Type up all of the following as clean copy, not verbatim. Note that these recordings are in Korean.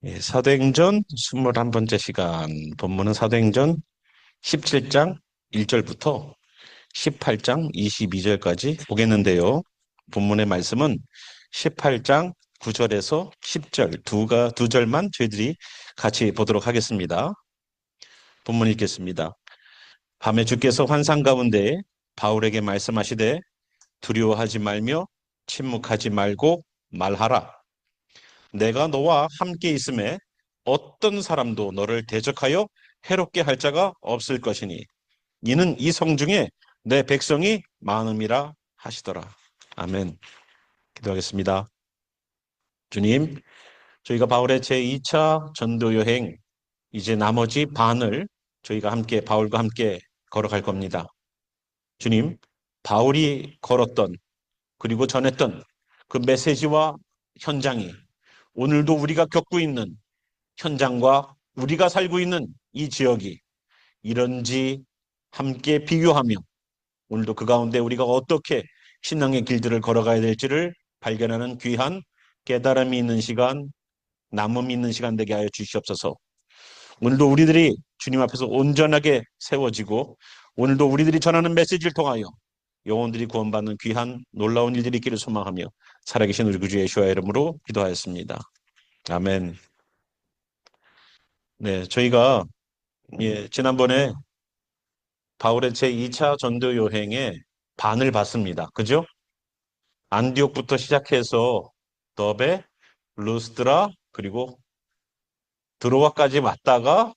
사도행전 21번째 시간, 본문은 사도행전 17장 1절부터 18장 22절까지 보겠는데요. 본문의 말씀은 18장 9절에서 10절 두 절만 저희들이 같이 보도록 하겠습니다. 본문 읽겠습니다. 밤에 주께서 환상 가운데 바울에게 말씀하시되 두려워하지 말며 침묵하지 말고 말하라. 내가 너와 함께 있음에 어떤 사람도 너를 대적하여 해롭게 할 자가 없을 것이니 이는 이 성중에 내 백성이 많음이라 하시더라. 아멘. 기도하겠습니다. 주님, 저희가 바울의 제2차 전도 여행 이제 나머지 반을 저희가 함께 바울과 함께 걸어갈 겁니다. 주님, 바울이 걸었던 그리고 전했던 그 메시지와 현장이 오늘도 우리가 겪고 있는 현장과 우리가 살고 있는 이 지역이 이런지 함께 비교하며 오늘도 그 가운데 우리가 어떻게 신앙의 길들을 걸어가야 될지를 발견하는 귀한 깨달음이 있는 시간, 남음이 있는 시간 되게 하여 주시옵소서. 오늘도 우리들이 주님 앞에서 온전하게 세워지고 오늘도 우리들이 전하는 메시지를 통하여 영혼들이 구원받는 귀한 놀라운 일들이 있기를 소망하며 살아계신 우리 구주 예수와 이름으로 기도하였습니다. 아멘. 네, 저희가 지난번에 바울의 제2차 전도 여행의 반을 봤습니다. 그죠? 안디옥부터 시작해서 더베, 루스드라, 그리고 드로아까지 왔다가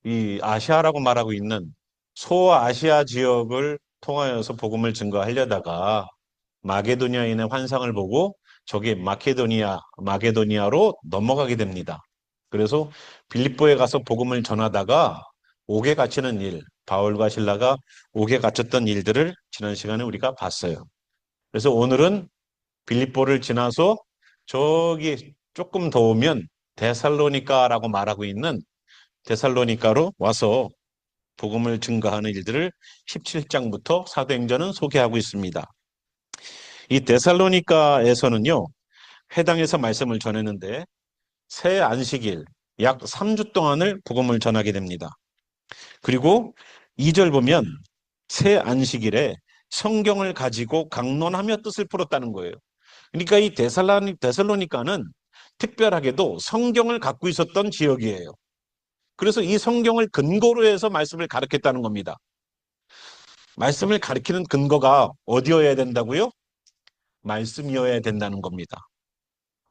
이 아시아라고 말하고 있는 소아시아 지역을 통하여서 복음을 증거하려다가 마게도니아인의 환상을 보고 저게 마게도니아로 넘어가게 됩니다. 그래서 빌립보에 가서 복음을 전하다가 옥에 갇히는 일, 바울과 실라가 옥에 갇혔던 일들을 지난 시간에 우리가 봤어요. 그래서 오늘은 빌립보를 지나서 저기 조금 더 오면 데살로니가라고 말하고 있는 데살로니가로 와서 복음을 증거하는 일들을 17장부터 사도행전은 소개하고 있습니다. 이 데살로니가에서는요, 회당에서 말씀을 전했는데 새 안식일 약 3주 동안을 복음을 전하게 됩니다. 그리고 2절 보면 새 안식일에 성경을 가지고 강론하며 뜻을 풀었다는 거예요. 그러니까 이 데살로니가는 특별하게도 성경을 갖고 있었던 지역이에요. 그래서 이 성경을 근거로 해서 말씀을 가르쳤다는 겁니다. 말씀을 가르치는 근거가 어디여야 된다고요? 말씀이어야 된다는 겁니다.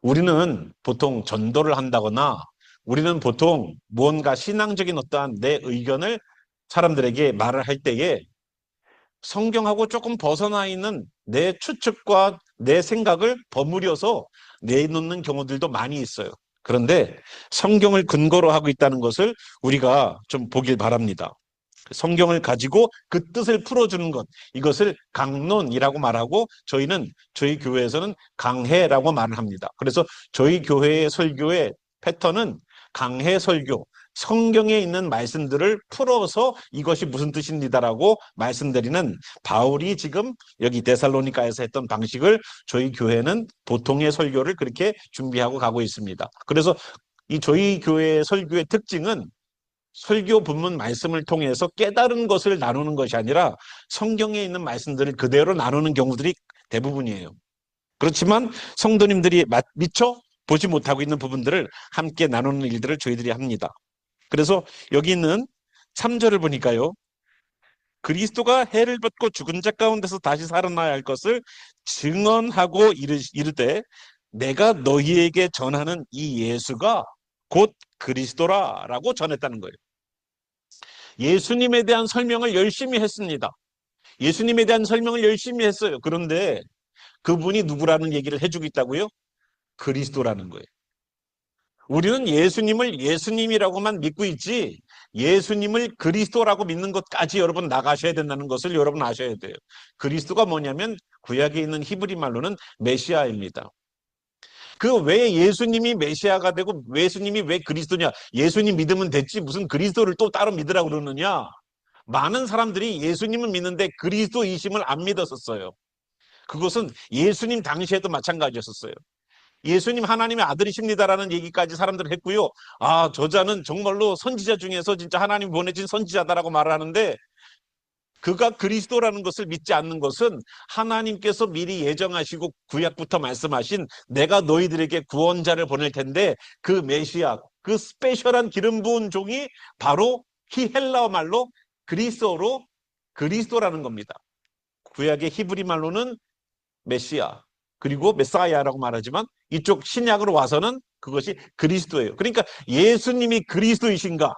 우리는 보통 전도를 한다거나 우리는 보통 무언가 신앙적인 어떠한 내 의견을 사람들에게 말을 할 때에 성경하고 조금 벗어나 있는 내 추측과 내 생각을 버무려서 내놓는 경우들도 많이 있어요. 그런데 성경을 근거로 하고 있다는 것을 우리가 좀 보길 바랍니다. 성경을 가지고 그 뜻을 풀어주는 것, 이것을 강론이라고 말하고 저희 교회에서는 강해라고 말을 합니다. 그래서 저희 교회의 설교의 패턴은 강해 설교, 성경에 있는 말씀들을 풀어서 이것이 무슨 뜻입니다라고 말씀드리는 바울이 지금 여기 데살로니가에서 했던 방식을 저희 교회는 보통의 설교를 그렇게 준비하고 가고 있습니다. 그래서 이 저희 교회의 설교의 특징은 설교 본문 말씀을 통해서 깨달은 것을 나누는 것이 아니라 성경에 있는 말씀들을 그대로 나누는 경우들이 대부분이에요. 그렇지만 성도님들이 미처 보지 못하고 있는 부분들을 함께 나누는 일들을 저희들이 합니다. 그래서 여기 있는 3절을 보니까요. 그리스도가 해를 받고 죽은 자 가운데서 다시 살아나야 할 것을 증언하고 이르되 내가 너희에게 전하는 이 예수가 곧 그리스도라라고 전했다는 거예요. 예수님에 대한 설명을 열심히 했습니다. 예수님에 대한 설명을 열심히 했어요. 그런데 그분이 누구라는 얘기를 해주고 있다고요? 그리스도라는 거예요. 우리는 예수님을 예수님이라고만 믿고 있지 예수님을 그리스도라고 믿는 것까지 여러분 나가셔야 된다는 것을 여러분 아셔야 돼요. 그리스도가 뭐냐면 구약에 있는 히브리 말로는 메시아입니다. 그 왜 예수님이 메시아가 되고 예수님이 왜 그리스도냐? 예수님 믿으면 됐지 무슨 그리스도를 또 따로 믿으라고 그러느냐? 많은 사람들이 예수님을 믿는데 그리스도이심을 안 믿었었어요. 그것은 예수님 당시에도 마찬가지였었어요. 예수님 하나님의 아들이십니다라는 얘기까지 사람들은 했고요. 아, 저자는 정말로 선지자 중에서 진짜 하나님 보내신 선지자다라고 말을 하는데, 그가 그리스도라는 것을 믿지 않는 것은 하나님께서 미리 예정하시고 구약부터 말씀하신 내가 너희들에게 구원자를 보낼 텐데 그 메시아, 그 스페셜한 기름 부은 종이 바로 히헬라어 말로 그리스어로 그리스도라는 겁니다. 구약의 히브리 말로는 메시아, 그리고 메사야라고 말하지만 이쪽 신약으로 와서는 그것이 그리스도예요. 그러니까 예수님이 그리스도이신가?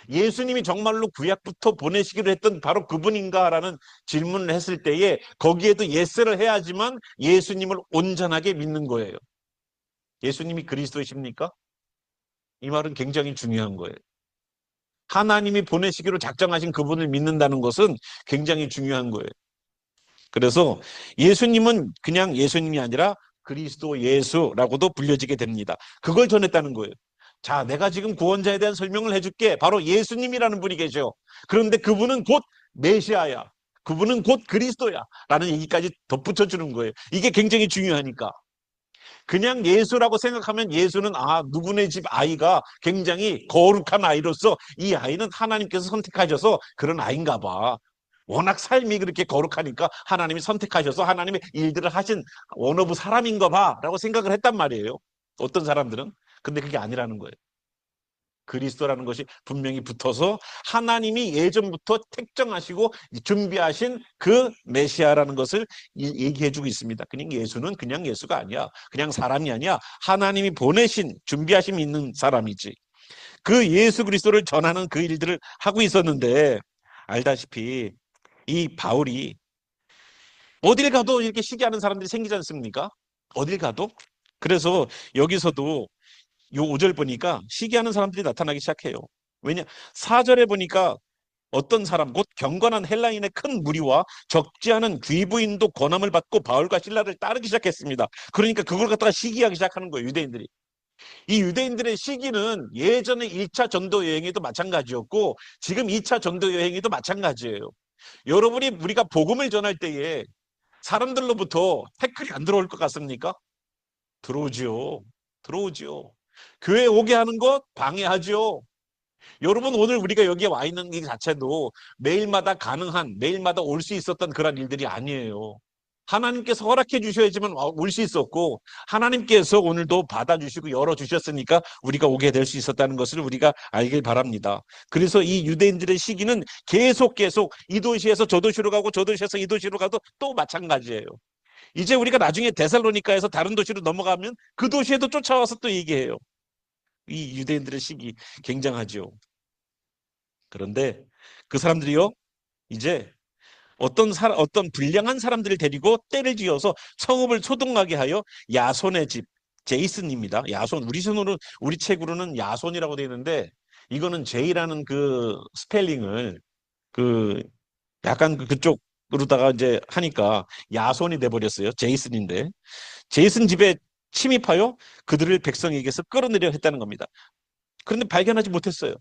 예수님이 정말로 구약부터 보내시기로 했던 바로 그분인가라는 질문을 했을 때에 거기에도 예스를 해야지만 예수님을 온전하게 믿는 거예요. 예수님이 그리스도이십니까? 이 말은 굉장히 중요한 거예요. 하나님이 보내시기로 작정하신 그분을 믿는다는 것은 굉장히 중요한 거예요. 그래서 예수님은 그냥 예수님이 아니라 그리스도 예수라고도 불려지게 됩니다. 그걸 전했다는 거예요. 자, 내가 지금 구원자에 대한 설명을 해줄게. 바로 예수님이라는 분이 계셔. 그런데 그분은 곧 메시아야. 그분은 곧 그리스도야. 라는 얘기까지 덧붙여주는 거예요. 이게 굉장히 중요하니까. 그냥 예수라고 생각하면 예수는 누구네 집 아이가 굉장히 거룩한 아이로서 이 아이는 하나님께서 선택하셔서 그런 아이인가 봐. 워낙 삶이 그렇게 거룩하니까 하나님이 선택하셔서 하나님의 일들을 하신 원어브 사람인가 봐 라고 생각을 했단 말이에요. 어떤 사람들은. 근데 그게 아니라는 거예요. 그리스도라는 것이 분명히 붙어서 하나님이 예전부터 택정하시고 준비하신 그 메시아라는 것을 얘기해주고 있습니다. 그냥 예수는 그냥 예수가 아니야. 그냥 사람이 아니야. 하나님이 보내신 준비하심이 있는 사람이지. 그 예수 그리스도를 전하는 그 일들을 하고 있었는데 알다시피 이 바울이 어딜 가도 이렇게 시기하는 사람들이 생기지 않습니까? 어딜 가도. 그래서 여기서도 요 5절 보니까 시기하는 사람들이 나타나기 시작해요. 왜냐? 4절에 보니까 어떤 사람 곧 경건한 헬라인의 큰 무리와 적지 않은 귀부인도 권함을 받고 바울과 실라를 따르기 시작했습니다. 그러니까 그걸 갖다가 시기하기 시작하는 거예요. 유대인들이. 이 유대인들의 시기는 예전에 1차 전도 여행에도 마찬가지였고 지금 2차 전도 여행에도 마찬가지예요. 여러분이 우리가 복음을 전할 때에 사람들로부터 태클이 안 들어올 것 같습니까? 들어오지요. 들어오지요. 교회 오게 하는 것 방해하죠. 여러분 오늘 우리가 여기에 와 있는 이 자체도 매일마다 가능한, 매일마다 올 수 있었던 그런 일들이 아니에요. 하나님께서 허락해 주셔야지만 올 수 있었고 하나님께서 오늘도 받아주시고 열어주셨으니까 우리가 오게 될 수 있었다는 것을 우리가 알길 바랍니다. 그래서 이 유대인들의 시기는 계속 이 도시에서 저 도시로 가고 저 도시에서 이 도시로 가도 또 마찬가지예요. 이제 우리가 나중에 데살로니카에서 다른 도시로 넘어가면 그 도시에도 쫓아와서 또 얘기해요. 이 유대인들의 시기 굉장하죠. 그런데 그 사람들이요, 이제 어떤 불량한 사람들을 데리고 때를 지어서 성읍을 소동하게 하여 야손의 집, 제이슨입니다. 야손, 우리 책으로는 야손이라고 되어 있는데 이거는 제이라는 그 스펠링을 그 약간 그쪽으로다가 이제 하니까 야손이 돼버렸어요. 제이슨인데 제이슨 집에 침입하여 그들을 백성에게서 끌어내려 했다는 겁니다. 그런데 발견하지 못했어요.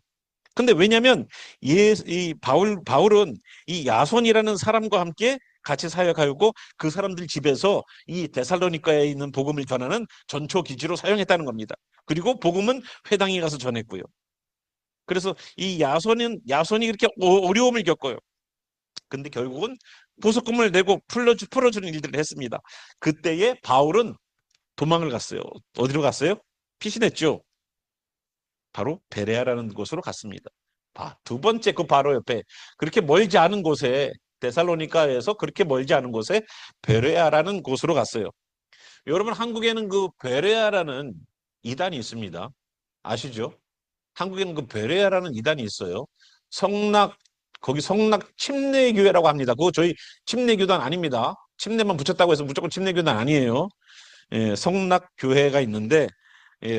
근데 왜냐하면 이 바울은 이 야손이라는 사람과 함께 같이 사역하고 그 사람들 집에서 이 데살로니가에 있는 복음을 전하는 전초 기지로 사용했다는 겁니다. 그리고 복음은 회당에 가서 전했고요. 그래서 이 야손이 그렇게 어려움을 겪어요. 근데 결국은 보석금을 내고 풀어주는 일들을 했습니다. 그때에 바울은 도망을 갔어요. 어디로 갔어요? 피신했죠. 바로 베레아라는 곳으로 갔습니다. 두 번째 그 바로 옆에 그렇게 멀지 않은 곳에 데살로니카에서 그렇게 멀지 않은 곳에 베레아라는 곳으로 갔어요. 여러분 한국에는 그 베레아라는 이단이 있습니다. 아시죠? 한국에는 그 베레아라는 이단이 있어요. 거기 성낙 침례교회라고 합니다. 그거 저희 침례교단 아닙니다. 침례만 붙였다고 해서 무조건 침례교단 아니에요. 예, 성낙교회가 있는데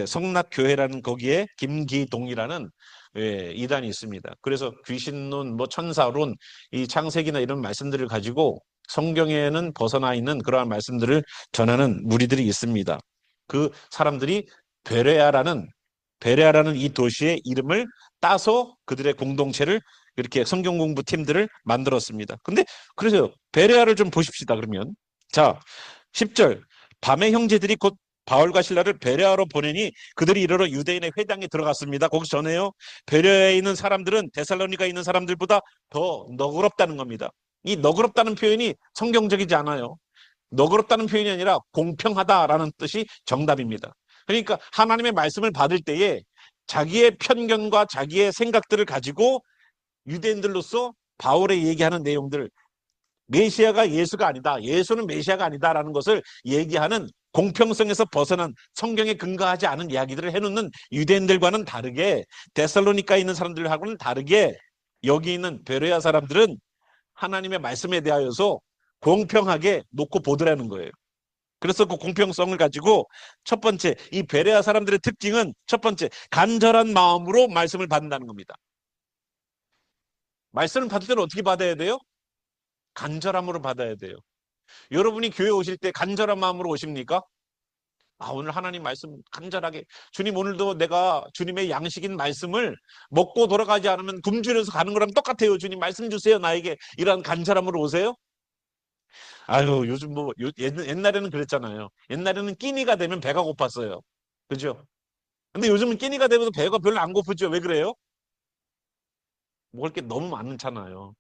성낙교회라는 거기에 김기동이라는 이단이 있습니다. 그래서 귀신론, 천사론, 이 창세기나 이런 말씀들을 가지고 성경에는 벗어나 있는 그러한 말씀들을 전하는 무리들이 있습니다. 그 사람들이 베레아라는 이 도시의 이름을 따서 그들의 공동체를 이렇게 성경 공부 팀들을 만들었습니다. 근데 그래서 베레아를 좀 보십시다. 그러면 자 10절 밤에 형제들이 곧 바울과 실라를 베레아로 보내니 그들이 이르러 유대인의 회당에 들어갔습니다. 거기서 전해요. 베레아에 있는 사람들은 데살로니가에 있는 사람들보다 더 너그럽다는 겁니다. 이 너그럽다는 표현이 성경적이지 않아요. 너그럽다는 표현이 아니라 공평하다라는 뜻이 정답입니다. 그러니까 하나님의 말씀을 받을 때에 자기의 편견과 자기의 생각들을 가지고 유대인들로서 바울의 얘기하는 내용들, 메시아가 예수가 아니다, 예수는 메시아가 아니다라는 것을 얘기하는 공평성에서 벗어난 성경에 근거하지 않은 이야기들을 해놓는 유대인들과는 다르게, 데살로니카에 있는 사람들하고는 다르게 여기 있는 베레아 사람들은 하나님의 말씀에 대하여서 공평하게 놓고 보더라는 거예요. 그래서 그 공평성을 가지고 첫 번째, 이 베레아 사람들의 특징은 첫 번째, 간절한 마음으로 말씀을 받는다는 겁니다. 말씀을 받을 때는 어떻게 받아야 돼요? 간절함으로 받아야 돼요. 여러분이 교회 오실 때 간절한 마음으로 오십니까? 아, 오늘 하나님 말씀 간절하게, 주님 오늘도 내가 주님의 양식인 말씀을 먹고 돌아가지 않으면 굶주려서 가는 거랑 똑같아요. 주님 말씀 주세요 나에게. 이런 간절함으로 오세요? 아유, 요즘 뭐 옛날에는 그랬잖아요. 옛날에는 끼니가 되면 배가 고팠어요. 그죠? 근데 요즘은 끼니가 되면서 배가 별로 안 고프죠. 왜 그래요? 먹을 게 너무 많잖아요.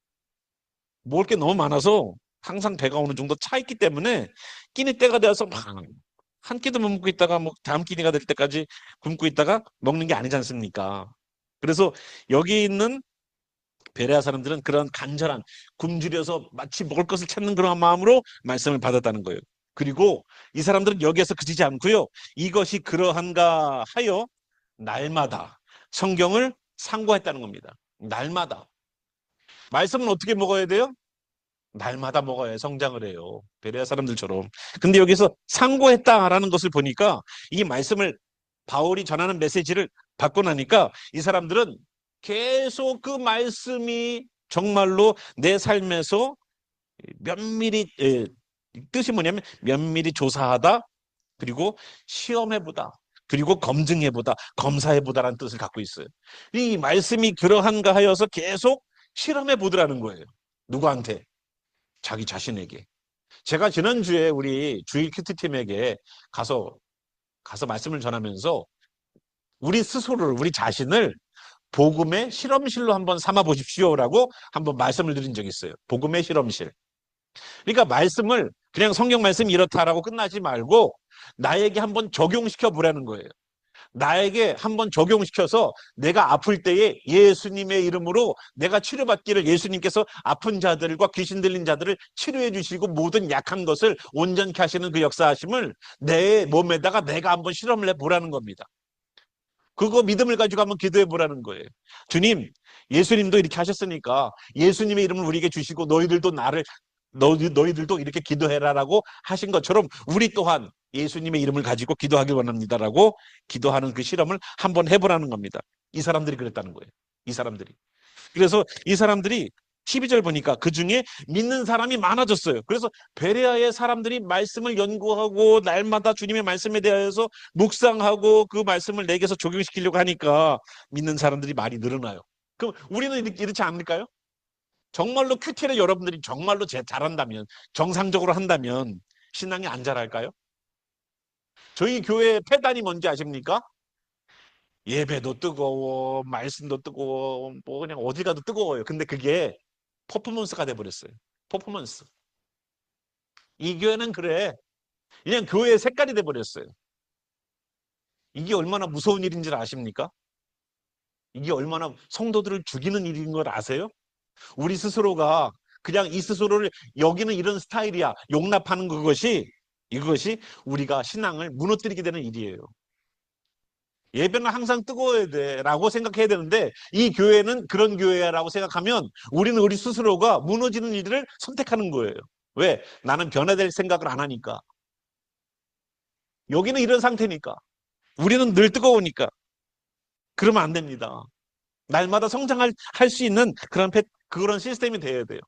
먹을 게 너무 많아서 항상 배가 어느 정도 차 있기 때문에 끼니 때가 되어서 막 한 끼도 못 먹고 있다가 뭐 다음 끼니가 될 때까지 굶고 있다가 먹는 게 아니지 않습니까? 그래서 여기 있는 베레아 사람들은 그런 간절한, 굶주려서 마치 먹을 것을 찾는 그런 마음으로 말씀을 받았다는 거예요. 그리고 이 사람들은 여기에서 그치지 않고요. 이것이 그러한가 하여 날마다 성경을 상고했다는 겁니다. 날마다. 말씀은 어떻게 먹어야 돼요? 날마다 먹어야 성장을 해요. 베레아 사람들처럼. 근데 여기서 상고했다라는 것을 보니까 이 말씀을, 바울이 전하는 메시지를 받고 나니까 이 사람들은 계속 그 말씀이 정말로 내 삶에서 면밀히, 뜻이 뭐냐면 면밀히 조사하다, 그리고 시험해보다, 그리고 검증해보다, 검사해보다라는 뜻을 갖고 있어요. 이 말씀이 그러한가 하여서 계속 실험해보더라는 거예요. 누구한테? 자기 자신에게. 제가 지난주에 우리 주일 큐티팀에게 가서 말씀을 전하면서 우리 스스로를, 우리 자신을 복음의 실험실로 한번 삼아 보십시오라고 한번 말씀을 드린 적이 있어요. 복음의 실험실. 그러니까 말씀을 그냥 성경 말씀이 이렇다라고 끝나지 말고 나에게 한번 적용시켜 보라는 거예요. 나에게 한번 적용시켜서 내가 아플 때에 예수님의 이름으로 내가 치료받기를, 예수님께서 아픈 자들과 귀신 들린 자들을 치료해 주시고 모든 약한 것을 온전케 하시는 그 역사하심을 내 몸에다가 내가 한번 실험을 해보라는 겁니다. 그거 믿음을 가지고 한번 기도해 보라는 거예요. 주님, 예수님도 이렇게 하셨으니까 예수님의 이름을 우리에게 주시고 너희들도 이렇게 기도해라라고 하신 것처럼 우리 또한 예수님의 이름을 가지고 기도하길 원합니다라고 기도하는 그 실험을 한번 해보라는 겁니다. 이 사람들이 그랬다는 거예요. 이 사람들이. 그래서 이 사람들이 12절 보니까 그 중에 믿는 사람이 많아졌어요. 그래서 베레아의 사람들이 말씀을 연구하고 날마다 주님의 말씀에 대하여서 묵상하고 그 말씀을 내게서 적용시키려고 하니까 믿는 사람들이 많이 늘어나요. 그럼 우리는 이렇지 않을까요? 정말로 큐티를 여러분들이 정말로 잘한다면, 정상적으로 한다면 신앙이 안 자랄까요? 저희 교회 패단이 뭔지 아십니까? 예배도 뜨거워, 말씀도 뜨거워, 뭐 그냥 어디 가도 뜨거워요. 근데 그게 퍼포먼스가 돼버렸어요. 퍼포먼스. 이 교회는 그래. 그냥 교회의 색깔이 돼버렸어요. 이게 얼마나 무서운 일인지 아십니까? 이게 얼마나 성도들을 죽이는 일인 걸 아세요? 우리 스스로가 그냥 이 스스로를 여기는 이런 스타일이야 용납하는 이것이 우리가 신앙을 무너뜨리게 되는 일이에요. 예배는 항상 뜨거워야 돼 라고 생각해야 되는데 이 교회는 그런 교회라고 생각하면 우리는 우리 스스로가 무너지는 일을 선택하는 거예요. 왜? 나는 변화될 생각을 안 하니까. 여기는 이런 상태니까. 우리는 늘 뜨거우니까. 그러면 안 됩니다. 날마다 성장할 수 있는 그런 시스템이 돼야 돼요.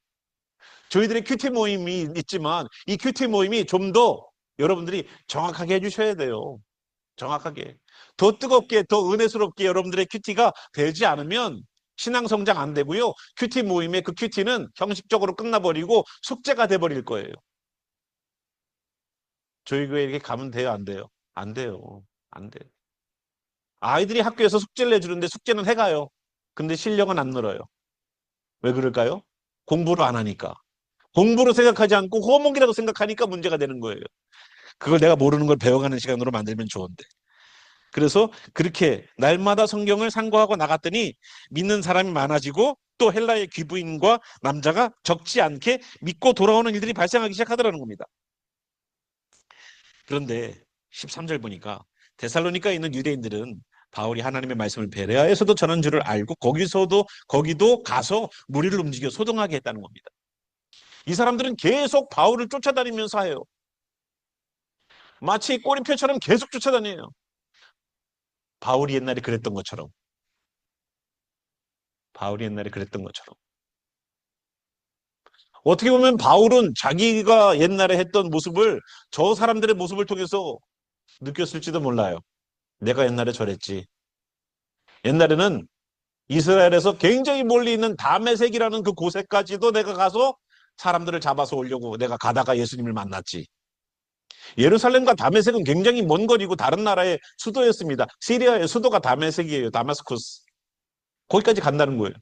저희들의 큐티 모임이 있지만 이 큐티 모임이 좀 더 여러분들이 정확하게 해주셔야 돼요. 정확하게. 더 뜨겁게, 더 은혜스럽게 여러분들의 큐티가 되지 않으면 신앙 성장 안 되고요. 큐티 모임의 그 큐티는 형식적으로 끝나버리고 숙제가 돼버릴 거예요. 저희 교회 이렇게 가면 돼요, 안 돼요? 안 돼요. 안 돼. 아이들이 학교에서 숙제를 내주는데 숙제는 해가요. 근데 실력은 안 늘어요. 왜 그럴까요? 공부를 안 하니까. 공부로 생각하지 않고 호목이라고 생각하니까 문제가 되는 거예요. 그걸 내가 모르는 걸 배워가는 시간으로 만들면 좋은데. 그래서 그렇게 날마다 성경을 상고하고 나갔더니 믿는 사람이 많아지고 또 헬라의 귀부인과 남자가 적지 않게 믿고 돌아오는 일들이 발생하기 시작하더라는 겁니다. 그런데 13절 보니까 데살로니가에 있는 유대인들은 바울이 하나님의 말씀을 베레아에서도 전한 줄을 알고 거기도 가서 무리를 움직여 소동하게 했다는 겁니다. 이 사람들은 계속 바울을 쫓아다니면서 해요. 마치 꼬리표처럼 계속 쫓아다녀요. 바울이 옛날에 그랬던 것처럼. 바울이 옛날에 그랬던 것처럼. 어떻게 보면 바울은 자기가 옛날에 했던 모습을 저 사람들의 모습을 통해서 느꼈을지도 몰라요. 내가 옛날에 저랬지. 옛날에는 이스라엘에서 굉장히 멀리 있는 다메섹이라는 그 곳에까지도 내가 가서 사람들을 잡아서 오려고 내가 가다가 예수님을 만났지. 예루살렘과 다메섹은 굉장히 먼 거리고 다른 나라의 수도였습니다. 시리아의 수도가 다메섹이에요. 다마스쿠스. 거기까지 간다는 거예요.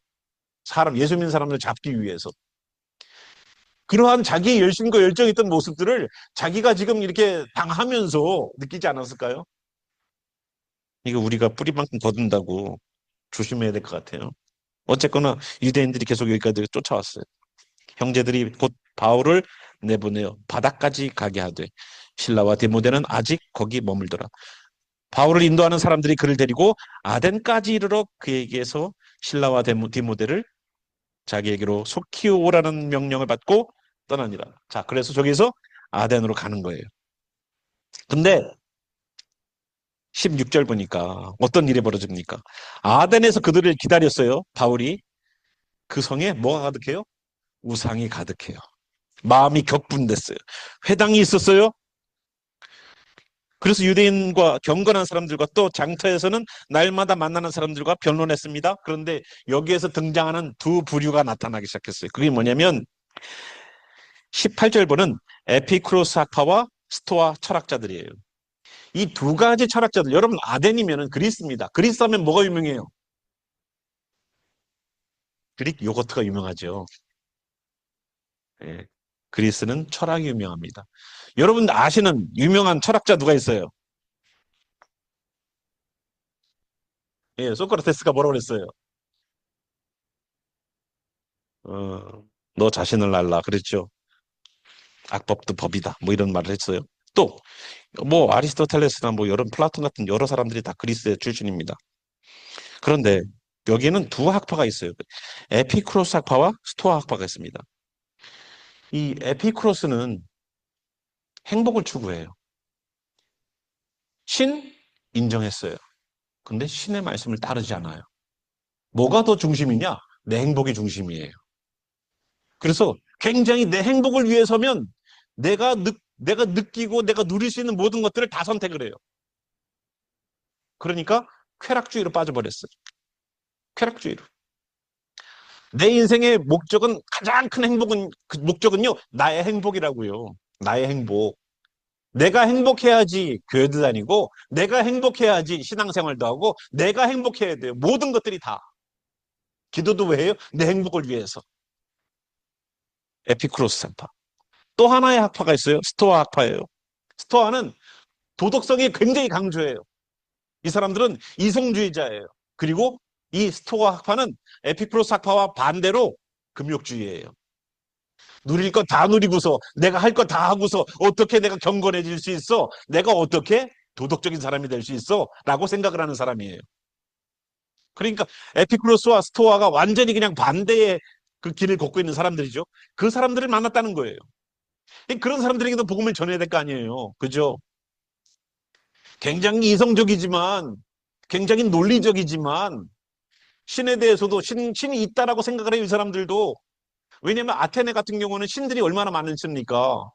예수 믿는 사람들 잡기 위해서. 그러한 자기의 열심과 열정이 있던 모습들을 자기가 지금 이렇게 당하면서 느끼지 않았을까요? 이거 우리가 뿌리만큼 거둔다고 조심해야 될 것 같아요. 어쨌거나 유대인들이 계속 여기까지 쫓아왔어요. 형제들이 곧 바울을 내보내어 바다까지 가게 하되 실라와 디모데는 아직 거기 머물더라. 바울을 인도하는 사람들이 그를 데리고 아덴까지 이르러 그에게서 실라와 디모데를 자기에게로 속히 오라는 명령을 받고 떠나니라. 자, 그래서 저기서 아덴으로 가는 거예요. 근데 16절 보니까 어떤 일이 벌어집니까? 아덴에서 그들을 기다렸어요. 바울이. 그 성에 뭐가 가득해요? 우상이 가득해요. 마음이 격분됐어요. 회당이 있었어요. 그래서 유대인과 경건한 사람들과 또 장터에서는 날마다 만나는 사람들과 변론했습니다. 그런데 여기에서 등장하는 두 부류가 나타나기 시작했어요. 그게 뭐냐면 18절 보는 에피쿠로스 학파와 스토아 철학자들이에요. 이 두 가지 철학자들, 여러분 아덴이면 그리스입니다. 그리스 하면 뭐가 유명해요? 그릭 요거트가 유명하죠. 예, 그리스는 철학이 유명합니다. 여러분 아시는 유명한 철학자 누가 있어요? 예, 소크라테스가 뭐라고 그랬어요? 어, 너 자신을 알라 그랬죠. 악법도 법이다. 뭐 이런 말을 했어요. 또 뭐 아리스토텔레스나 뭐 여러 플라톤 같은 여러 사람들이 다 그리스의 출신입니다. 그런데 여기에는 두 학파가 있어요. 에피쿠로스 학파와 스토아 학파가 있습니다. 이 에피쿠로스는 행복을 추구해요. 신 인정했어요. 근데 신의 말씀을 따르지 않아요. 뭐가 더 중심이냐? 내 행복이 중심이에요. 그래서 굉장히 내 행복을 위해서면 내가 느끼고 내가 누릴 수 있는 모든 것들을 다 선택을 해요. 그러니까 쾌락주의로 빠져버렸어요. 쾌락주의로. 내 인생의 목적은 가장 큰 행복은 그 목적은요. 나의 행복이라고요. 나의 행복. 내가 행복해야지 교회도 다니고 내가 행복해야지 신앙생활도 하고 내가 행복해야 돼요. 모든 것들이 다. 기도도 왜 해요? 내 행복을 위해서. 에피쿠로스 학파. 또 하나의 학파가 있어요. 스토아 학파예요. 스토아는 도덕성이 굉장히 강조해요. 이 사람들은 이성주의자예요. 그리고 이 스토아 학파는 에피쿠로스 학파와 반대로 금욕주의예요. 누릴 거 다 누리고서 내가 할 거 다 하고서 어떻게 내가 경건해질 수 있어? 내가 어떻게 도덕적인 사람이 될 수 있어? 라고 생각을 하는 사람이에요. 그러니까 에피쿠로스와 스토아가 완전히 그냥 반대의 그 길을 걷고 있는 사람들이죠. 그 사람들을 만났다는 거예요. 그런 사람들에게도 복음을 전해야 될 거 아니에요. 그죠? 굉장히 이성적이지만, 굉장히 논리적이지만, 신에 대해서도 신이 있다라고 생각을 해요, 이 사람들도. 왜냐면 아테네 같은 경우는 신들이 얼마나 많습니까?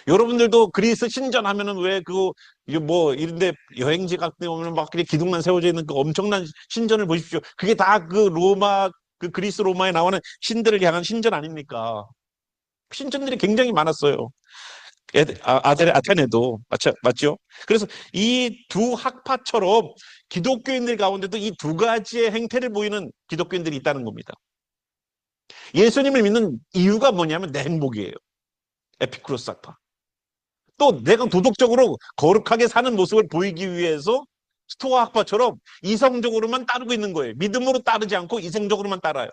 여러분들도 그리스 신전 하면은 왜 이게 뭐, 이런데 여행지 같은 데 오면 막 그렇게 기둥만 세워져 있는 그 엄청난 신전을 보십시오. 그게 다 그 그리스 로마에 나오는 신들을 향한 신전 아닙니까? 신전들이 굉장히 많았어요. 아테네도 맞죠? 그래서 이 두 학파처럼 기독교인들 가운데도 이 두 가지의 행태를 보이는 기독교인들이 있다는 겁니다. 예수님을 믿는 이유가 뭐냐면 내 행복이에요. 에피쿠로스 학파. 또 내가 도덕적으로 거룩하게 사는 모습을 보이기 위해서 스토아 학파처럼 이성적으로만 따르고 있는 거예요. 믿음으로 따르지 않고 이성적으로만 따라요.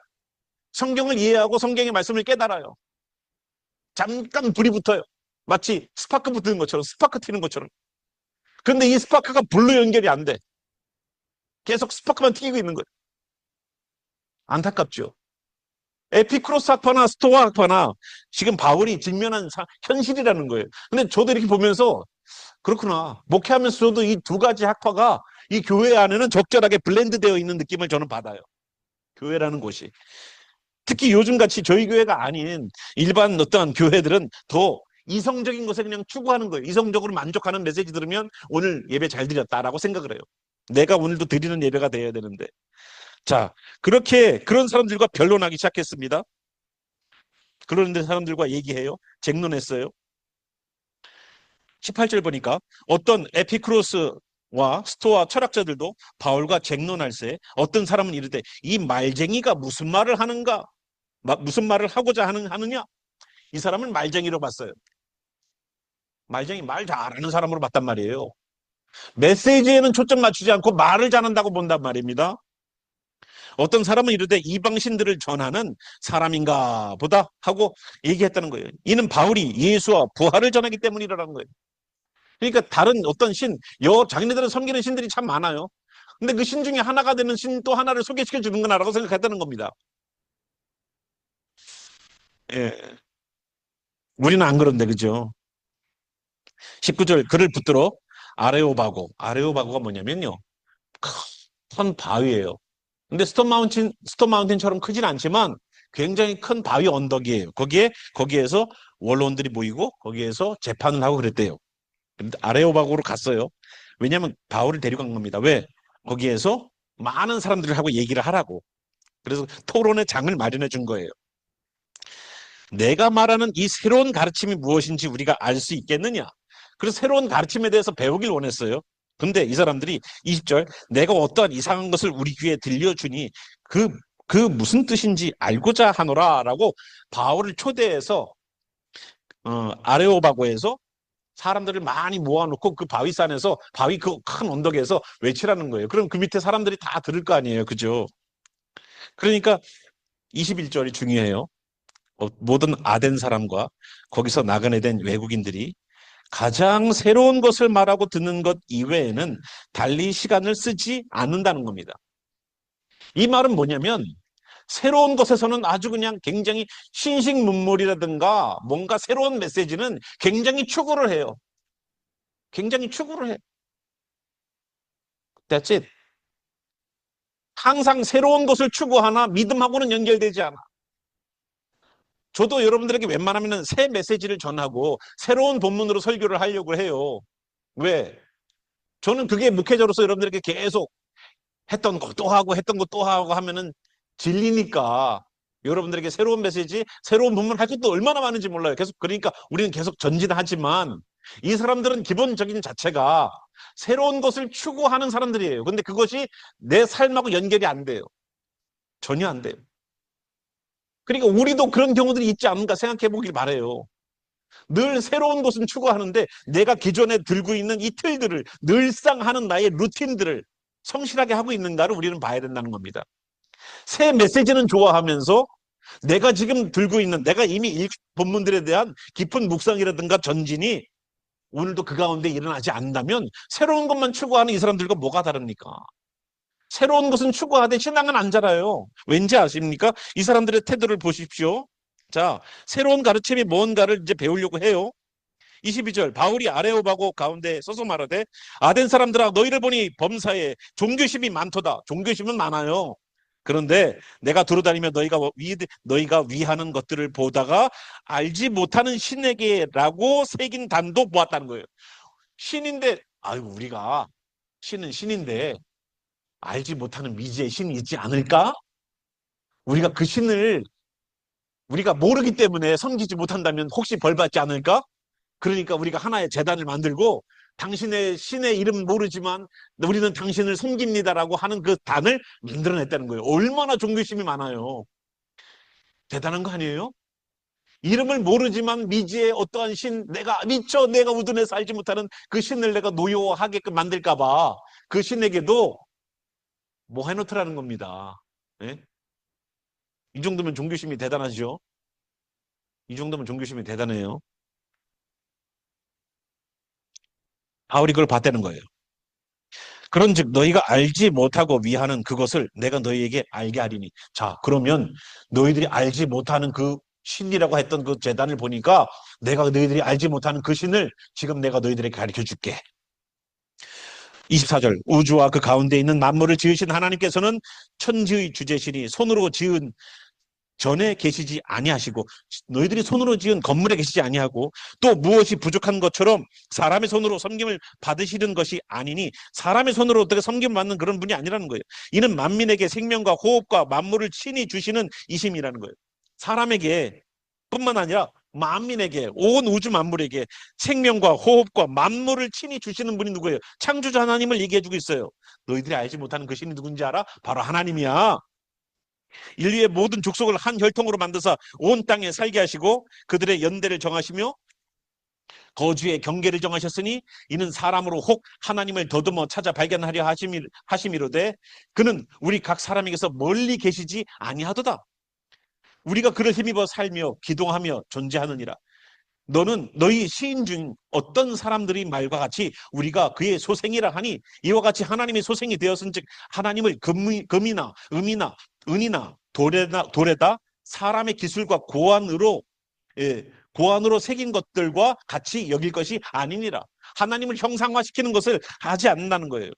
성경을 이해하고 성경의 말씀을 깨달아요. 잠깐 불이 붙어요. 마치 스파크 붙는 것처럼, 스파크 튀는 것처럼. 그런데 이 스파크가 불로 연결이 안 돼. 계속 스파크만 튀기고 있는 거예요. 안타깝죠. 에피크로스 학파나 스토아 학파나 지금 바울이 직면한 현실이라는 거예요. 근데 저도 이렇게 보면서 그렇구나. 목회하면서도 이 두 가지 학파가 이 교회 안에는 적절하게 블렌드되어 있는 느낌을 저는 받아요. 교회라는 곳이. 특히 요즘같이 저희 교회가 아닌 일반 어떤 교회들은 더 이성적인 것에 그냥 추구하는 거예요. 이성적으로 만족하는 메시지 들으면 오늘 예배 잘 드렸다라고 생각을 해요. 내가 오늘도 드리는 예배가 돼야 되는데. 자, 그렇게 그런 사람들과 변론하기 시작했습니다. 그런데 사람들과 얘기해요. 쟁론했어요. 18절 보니까 어떤 에피크로스와 스토아 철학자들도 바울과 쟁론할세 어떤 사람은 이르되 이 말쟁이가 무슨 말을 하는가? 무슨 말을 하고자 하느냐? 이 사람을 말쟁이로 봤어요. 말쟁이 말 잘하는 사람으로 봤단 말이에요. 메시지에는 초점 맞추지 않고 말을 잘한다고 본단 말입니다. 어떤 사람은 이르되 이방신들을 전하는 사람인가 보다 하고 얘기했다는 거예요. 이는 바울이 예수와 부활을 전하기 때문이라는 거예요. 그러니까 다른 어떤 자기네들은 섬기는 신들이 참 많아요. 근데 그 신 중에 하나가 되는 신 또 하나를 소개시켜 주는 거나라고 생각했다는 겁니다. 예. 우리는 안 그런데, 그죠? 19절 그를 붙들어 아레오바고가 뭐냐면요. 큰 바위예요. 근데 스톤마운틴처럼 크진 않지만 굉장히 큰 바위 언덕이에요. 거기에서 원로원들이 모이고 거기에서 재판을 하고 그랬대요. 근데 아레오바고로 갔어요. 왜냐하면 바울을 데려간 겁니다. 왜? 거기에서 많은 사람들하고 얘기를 하라고. 그래서 토론의 장을 마련해 준 거예요. 내가 말하는 이 새로운 가르침이 무엇인지 우리가 알 수 있겠느냐? 그래서 새로운 가르침에 대해서 배우길 원했어요. 근데 이 사람들이 20절 내가 어떠한 이상한 것을 우리 귀에 들려주니 그 무슨 뜻인지 알고자 하노라 라고 바울을 초대해서 아레오바고에서 사람들을 많이 모아놓고 그 바위산에서 바위 그 큰 언덕에서 외치라는 거예요. 그럼 그 밑에 사람들이 다 들을 거 아니에요. 그죠? 그러니까 21절이 중요해요. 모든 아덴 사람과 거기서 나그네된 외국인들이 가장 새로운 것을 말하고 듣는 것 이외에는 달리 시간을 쓰지 않는다는 겁니다. 이 말은 뭐냐면 새로운 것에서는 아주 그냥 굉장히 신식문물이라든가 뭔가 새로운 메시지는 굉장히 추구를 해요. 굉장히 추구를 해. That's it. 항상 새로운 것을 추구하나 믿음하고는 연결되지 않아. 저도 여러분들에게 웬만하면 새 메시지를 전하고 새로운 본문으로 설교를 하려고 해요. 왜? 저는 그게 목회자로서 여러분들에게 계속 했던 거 또 하고 했던 거 또 하고 하면은 질리니까 여러분들에게 새로운 메시지, 새로운 본문 할 것도 얼마나 많은지 몰라요. 계속 그러니까 우리는 계속 전진하지만 이 사람들은 기본적인 자체가 새로운 것을 추구하는 사람들이에요. 근데 그것이 내 삶하고 연결이 안 돼요. 전혀 안 돼요. 그러니까 우리도 그런 경우들이 있지 않은가 생각해 보길 바래요. 늘 새로운 것은 추구하는데 내가 기존에 들고 있는 이 틀들을 늘상 하는 나의 루틴들을 성실하게 하고 있는가를 우리는 봐야 된다는 겁니다. 새 메시지는 좋아하면서 내가 지금 들고 있는 내가 이미 읽은 본문들에 대한 깊은 묵상이라든가 전진이 오늘도 그 가운데 일어나지 않는다면 새로운 것만 추구하는 이 사람들과 뭐가 다릅니까? 새로운 것은 추구하되 신앙은 안 자라요. 왠지 아십니까? 이 사람들의 태도를 보십시오. 자, 새로운 가르침이 뭔가를 이제 배우려고 해요. 22절 바울이 아레오바고 가운데 서서 말하되 아덴 사람들아 너희를 보니 범사에 종교심이 많도다. 종교심은 많아요. 그런데 내가 두루다니며 너희가 위하는 것들을 보다가 알지 못하는 신에게라고 새긴 단도 보았다는 거예요. 신인데 아유 우리가 신은 신인데 알지 못하는 미지의 신이 있지 않을까? 우리가 그 신을 우리가 모르기 때문에 섬기지 못한다면 혹시 벌 받지 않을까? 그러니까 우리가 하나의 재단을 만들고 당신의 신의 이름 모르지만 우리는 당신을 섬깁니다라고 하는 그 단을 만들어냈다는 거예요. 얼마나 종교심이 많아요. 대단한 거 아니에요? 이름을 모르지만 미지의 어떠한 신, 내가 미처 내가 우둔해서 알지 못하는 그 신을 내가 노여워하게끔 만들까 봐 그 신에게도 뭐 해놓더라는 겁니다. 예? 이 정도면 종교심이 대단하죠. 이 정도면 종교심이 대단해요. 바울이 그걸 봤다는 거예요. 그런즉 너희가 알지 못하고 위하는 그것을 내가 너희에게 알게 하리니. 자, 그러면 너희들이 알지 못하는 그 신이라고 했던 그 재단을 보니까 내가 너희들이 알지 못하는 그 신을 지금 내가 너희들에게 가르쳐 줄게. 24절 우주와 그 가운데 있는 만물을 지으신 하나님께서는 천지의 주재신이 손으로 지은 전에 계시지 아니하시고 너희들이 손으로 지은 건물에 계시지 아니하고 또 무엇이 부족한 것처럼 사람의 손으로 섬김을 받으시는 것이 아니니 사람의 손으로 어떻게 섬김을 받는 그런 분이 아니라는 거예요. 이는 만민에게 생명과 호흡과 만물을 친히 주시는 이심이라는 거예요. 사람에게 뿐만 아니라 만민에게 온 우주 만물에게 생명과 호흡과 만물을 친히 주시는 분이 누구예요? 창조자 하나님을 얘기해주고 있어요. 너희들이 알지 못하는 그 신이 누군지 알아? 바로 하나님이야. 인류의 모든 족속을 한 혈통으로 만드사 온 땅에 살게 하시고 그들의 연대를 정하시며 거주의 경계를 정하셨으니 이는 사람으로 혹 하나님을 더듬어 찾아 발견하려 하심이로되 그는 우리 각 사람에게서 멀리 계시지 아니하도다. 우리가 그를 힘입어 살며 기동하며 존재하느니라. 너는 너희 시인 중 어떤 사람들이 말과 같이 우리가 그의 소생이라 하니 이와 같이 하나님의 소생이 되었은즉 하나님을 금이나 음이나 은이나 돌에다 사람의 기술과 고안으로 고안으로 새긴 것들과 같이 여길 것이 아니니라. 하나님을 형상화시키는 것을 하지 않는다는 거예요.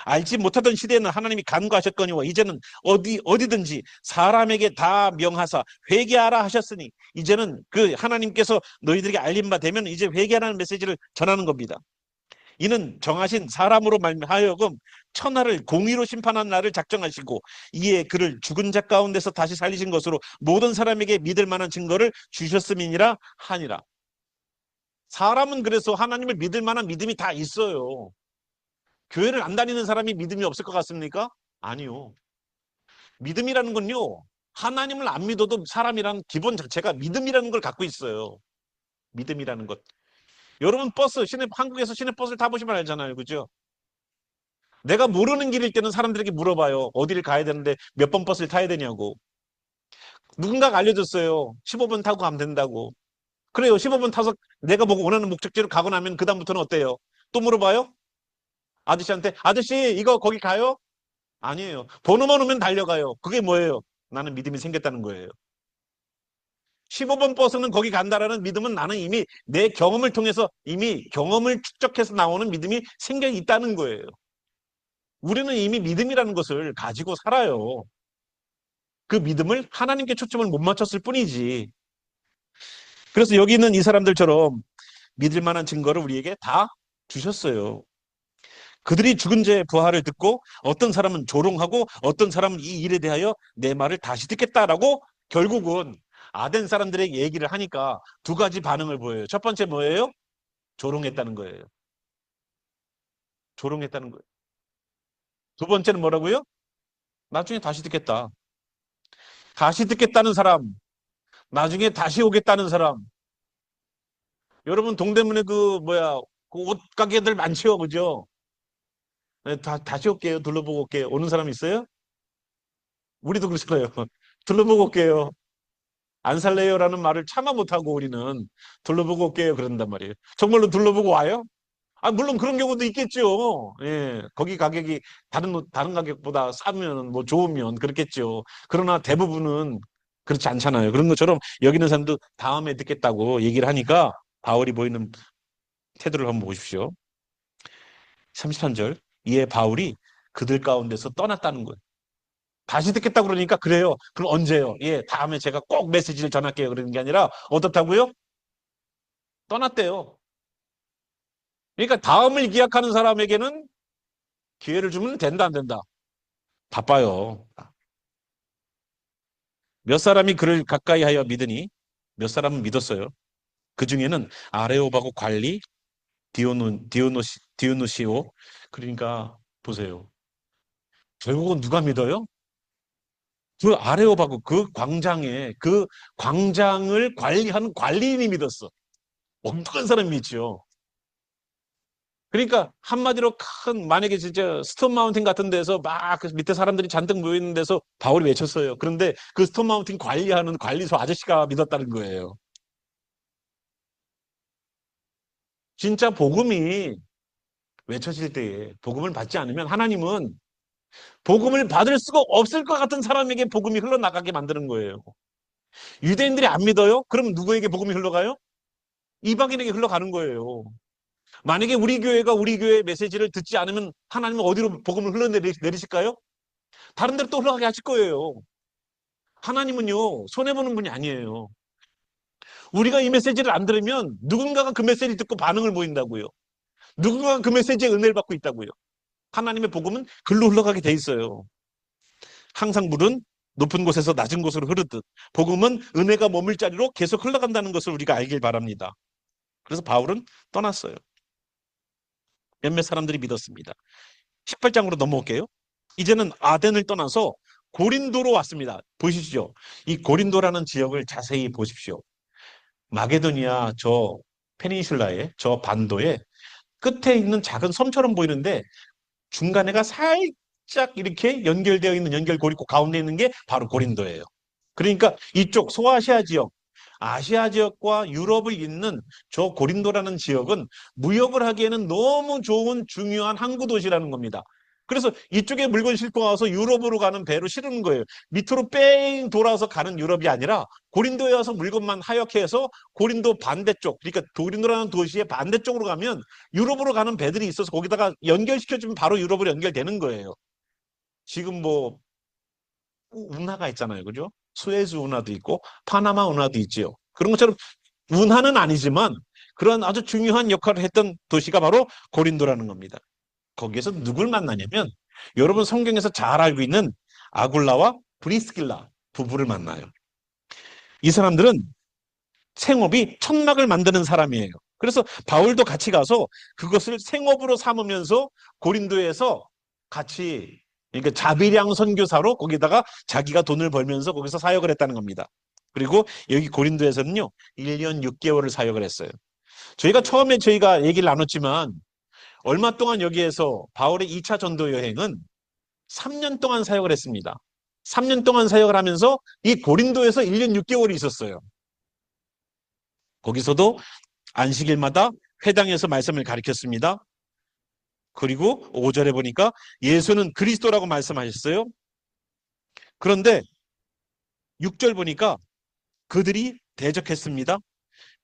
알지 못하던 시대에는 하나님이 간구하셨거니와 이제는 어디든지 사람에게 다 명하사 회개하라 하셨으니 이제는 그 하나님께서 너희들에게 알린 바 되면 이제 회개하라는 메시지를 전하는 겁니다. 이는 정하신 사람으로 말하여금 천하를 공의로 심판한 날을 작정하시고 이에 그를 죽은 자 가운데서 다시 살리신 것으로 모든 사람에게 믿을 만한 증거를 주셨음이니라 하니라. 사람은 그래서 하나님을 믿을 만한 믿음이 다 있어요. 교회를 안 다니는 사람이 믿음이 없을 것 같습니까? 아니요. 믿음이라는 건요. 하나님을 안 믿어도 사람이란 기본 자체가 믿음이라는 걸 갖고 있어요. 믿음이라는 것. 여러분 한국에서 시내버스를 타보시면 알잖아요. 그죠? 내가 모르는 길일 때는 사람들에게 물어봐요. 어디를 가야 되는데 몇 번 버스를 타야 되냐고. 누군가가 알려줬어요. 15분 타고 가면 된다고. 그래요. 15분 타서 내가 보고 원하는 목적지로 가고 나면 그다음부터는 어때요? 또 물어봐요? 아저씨한테 아저씨 이거 거기 가요? 아니에요. 번호만 오면 달려가요. 그게 뭐예요? 나는 믿음이 생겼다는 거예요. 15번 버스는 거기 간다라는 믿음은 나는 이미 내 경험을 통해서 이미 경험을 축적해서 나오는 믿음이 생겨 있다는 거예요. 우리는 이미 믿음이라는 것을 가지고 살아요. 그 믿음을 하나님께 초점을 못 맞췄을 뿐이지. 그래서 여기 있는 이 사람들처럼 믿을 만한 증거를 우리에게 다 주셨어요. 그들이 죽은 자의 부활을 듣고 어떤 사람은 조롱하고 어떤 사람은 이 일에 대하여 내 말을 다시 듣겠다라고 결국은 아덴 사람들에게 얘기를 하니까 두 가지 반응을 보여요. 첫 번째 뭐예요? 조롱했다는 거예요. 조롱했다는 거예요. 두 번째는 뭐라고요? 나중에 다시 듣겠다. 다시 듣겠다는 사람, 나중에 다시 오겠다는 사람. 여러분 동대문에 그 옷 가게들 많죠, 그죠? 네, 다시 올게요. 둘러보고 올게요. 오는 사람 있어요? 우리도 그렇잖아요. 둘러보고 올게요. 안 살래요라는 말을 참아 못하고 우리는 둘러보고 올게요. 그런단 말이에요. 정말로 둘러보고 와요? 아, 물론 그런 경우도 있겠죠. 예, 거기 가격이 다른 가격보다 싸면 뭐 좋으면 그렇겠죠. 그러나 대부분은 그렇지 않잖아요. 그런 것처럼 여기 있는 사람도 다음에 듣겠다고 얘기를 하니까 바울이 보이는 태도를 한번 보십시오. 33절. 이에 바울이 그들 가운데서 떠났다는 거예요. 다시 듣겠다고 그러니까 그래요. 그럼 언제요? 예, 다음에 제가 꼭 메시지를 전할게요. 그러는 게 아니라 어떻다고요? 떠났대요. 그러니까 다음을 기약하는 사람에게는 기회를 주면 된다, 안 된다? 바빠요. 몇 사람이 그를 가까이 하여 믿으니 몇 사람은 믿었어요. 그 중에는 아레오바고 관리, 디오누시오. 그러니까 보세요. 결국은 누가 믿어요? 그 아레오바고 그 광장을 관리하는 관리인이 믿었어. 엉뚱한 사람이 믿죠. 그러니까 한마디로 만약에 진짜 스톤 마운틴 같은 데서 막그 밑에 사람들이 잔뜩 모여 있는 데서 바울이 외쳤어요. 그런데 그 스톤 마운틴 관리하는 관리소 아저씨가 믿었다는 거예요. 진짜 복음이 외쳐질 때에 복음을 받지 않으면 하나님은 복음을 받을 수가 없을 것 같은 사람에게 복음이 흘러나가게 만드는 거예요. 유대인들이 안 믿어요? 그럼 누구에게 복음이 흘러가요? 이방인에게 흘러가는 거예요. 만약에 우리 교회 메시지를 듣지 않으면 하나님은 어디로 복음을 흘러내리실까요? 다른 데로 또 흘러가게 하실 거예요. 하나님은요, 손해보는 분이 아니에요. 우리가 이 메시지를 안 들으면 누군가가 그 메시지 듣고 반응을 보인다고요. 누군가가 그 메시지에 은혜를 받고 있다고요. 하나님의 복음은 글로 흘러가게 돼 있어요. 항상 물은 높은 곳에서 낮은 곳으로 흐르듯 복음은 은혜가 머물 자리로 계속 흘러간다는 것을 우리가 알길 바랍니다. 그래서 바울은 떠났어요. 몇몇 사람들이 믿었습니다. 18장으로 넘어올게요. 이제는 아덴을 떠나서 고린도로 왔습니다. 보시죠. 이 고린도라는 지역을 자세히 보십시오. 마게도니아 저 페닌슐라의 저 반도의 끝에 있는 작은 섬처럼 보이는데 중간에가 살짝 이렇게 연결되어 있는 연결고리 있고 가운데 있는 게 바로 고린도예요. 그러니까 이쪽 소아시아 지역, 아시아 지역과 유럽을 잇는 저 고린도라는 지역은 무역을 하기에는 너무 좋은 중요한 항구 도시라는 겁니다. 그래서 이쪽에 물건 싣고 와서 유럽으로 가는 배로 실은 거예요. 밑으로 뺑 돌아서 가는 유럽이 아니라 고린도에 와서 물건만 하역해 서 고린도 반대쪽, 그러니까 고린도라는 도시의 반대쪽으로 가면 유럽으로 가는 배들이 있어서 거기다가 연결시켜주면 바로 유럽으로 연결되는 거예요. 지금 뭐 운하가 있잖아요. 그죠? 수에즈 운하도 있고 파나마 운하도 있지요. 그런 것처럼 운하는 아니지만 그런 아주 중요한 역할을 했던 도시가 바로 고린도라는 겁니다. 거기에서 누굴 만나냐면 여러분 성경에서 잘 알고 있는 아굴라와 브리스길라 부부를 만나요. 이 사람들은 생업이 천막을 만드는 사람이에요. 그래서 바울도 같이 가서 그것을 생업으로 삼으면서 고린도에서 같이 그러니까 자비량 선교사로 거기다가 자기가 돈을 벌면서 거기서 사역을 했다는 겁니다. 그리고 여기 고린도에서는요 1년 6개월을 사역을 했어요. 저희가 얘기를 나눴지만 얼마 동안 여기에서 바울의 2차 전도 여행은 3년 동안 사역을 했습니다. 3년 동안 사역을 하면서 이 고린도에서 1년 6개월이 있었어요. 거기서도 안식일마다 회당에서 말씀을 가르쳤습니다. 그리고 5절에 보니까 예수는 그리스도라고 말씀하셨어요. 그런데 6절 보니까 그들이 대적했습니다.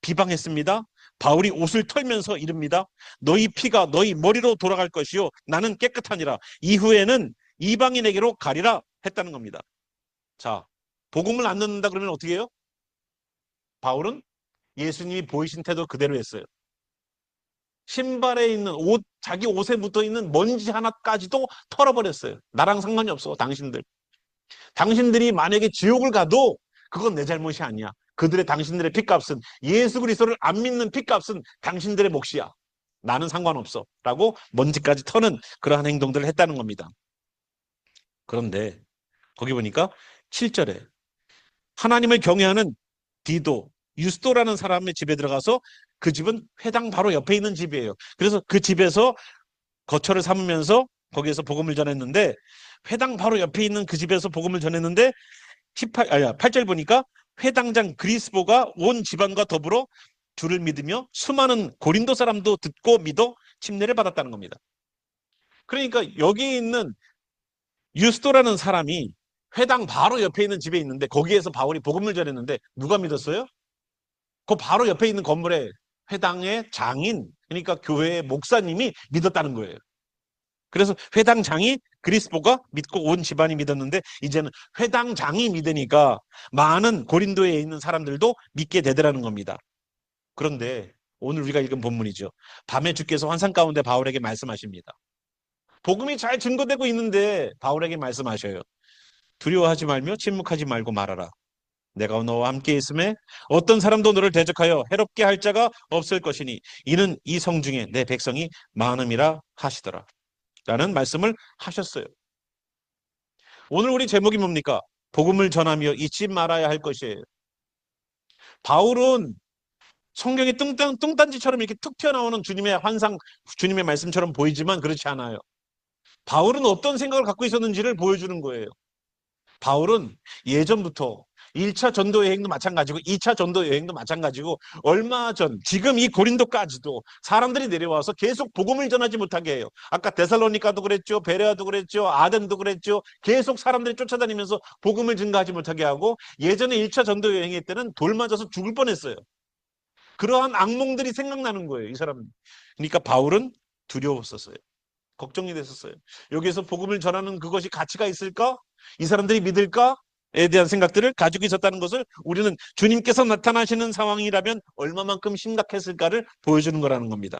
비방했습니다. 바울이 옷을 털면서 이릅니다. 너희 피가 너희 머리로 돌아갈 것이요 나는 깨끗하니라. 이후에는 이방인에게로 가리라 했다는 겁니다. 자, 복음을 안 듣는다 그러면 어떻게 해요? 바울은 예수님이 보이신 태도 그대로 했어요. 신발에 있는 옷, 자기 옷에 붙어 있는 먼지 하나까지도 털어버렸어요. 나랑 상관이 없어, 당신들. 당신들이 만약에 지옥을 가도 그건 내 잘못이 아니야. 당신들의 핏값은 예수 그리스도를 안 믿는 핏값은 당신들의 몫이야. 나는 상관없어. 라고 먼지까지 터는 그러한 행동들을 했다는 겁니다. 그런데 거기 보니까 7절에 하나님을 경외하는 디도, 유스도라는 사람의 집에 들어가서 그 집은 회당 바로 옆에 있는 집이에요. 그래서 그 집에서 거처를 삼으면서 거기에서 복음을 전했는데 회당 바로 옆에 있는 그 집에서 복음을 전했는데 8절 보니까 회당장 그리스보가 온 집안과 더불어 주를 믿으며 수많은 고린도 사람도 듣고 믿어 침례를 받았다는 겁니다. 그러니까 여기 있는 유스도라는 사람이 회당 바로 옆에 있는 집에 있는데 거기에서 바울이 복음을 전했는데 누가 믿었어요? 그 바로 옆에 있는 건물에 회당의 장인, 그러니까 교회의 목사님이 믿었다는 거예요. 그래서 회당장이 그리스보가 믿고 온 집안이 믿었는데 이제는 회당장이 믿으니까 많은 고린도에 있는 사람들도 믿게 되더라는 겁니다. 그런데 오늘 우리가 읽은 본문이죠. 밤에 주께서 환상 가운데 바울에게 말씀하십니다. 복음이 잘 증거되고 있는데 바울에게 말씀하셔요. 두려워하지 말며 침묵하지 말고 말하라. 내가 너와 함께 있음에 어떤 사람도 너를 대적하여 해롭게 할 자가 없을 것이니 이는 이 성 중에 내 백성이 많음이라 하시더라 라는 말씀을 하셨어요. 오늘 우리 제목이 뭡니까? 복음을 전하며 잊지 말아야 할 것이에요. 바울은 성경에 뚱딴지처럼 이렇게 툭 튀어나오는 주님의 환상, 주님의 말씀처럼 보이지만 그렇지 않아요. 바울은 어떤 생각을 갖고 있었는지를 보여주는 거예요. 바울은 예전부터 1차 전도 여행도 마찬가지고 2차 전도 여행도 마찬가지고 얼마 전 지금 이 고린도까지도 사람들이 내려와서 계속 복음을 전하지 못하게 해요. 아까 데살로니가도 그랬죠. 베레아도 그랬죠. 아덴도 그랬죠. 계속 사람들이 쫓아다니면서 복음을 증가하지 못하게 하고 예전에 1차 전도 여행할 때는 돌 맞아서 죽을 뻔했어요. 그러한 악몽들이 생각나는 거예요. 이 사람. 그러니까 바울은 두려웠었어요. 걱정이 됐었어요. 여기에서 복음을 전하는 그것이 가치가 있을까? 이 사람들이 믿을까? 에 대한 생각들을 가지고 있었다는 것을 우리는 주님께서 나타나시는 상황이라면 얼마만큼 심각했을까를 보여주는 거라는 겁니다.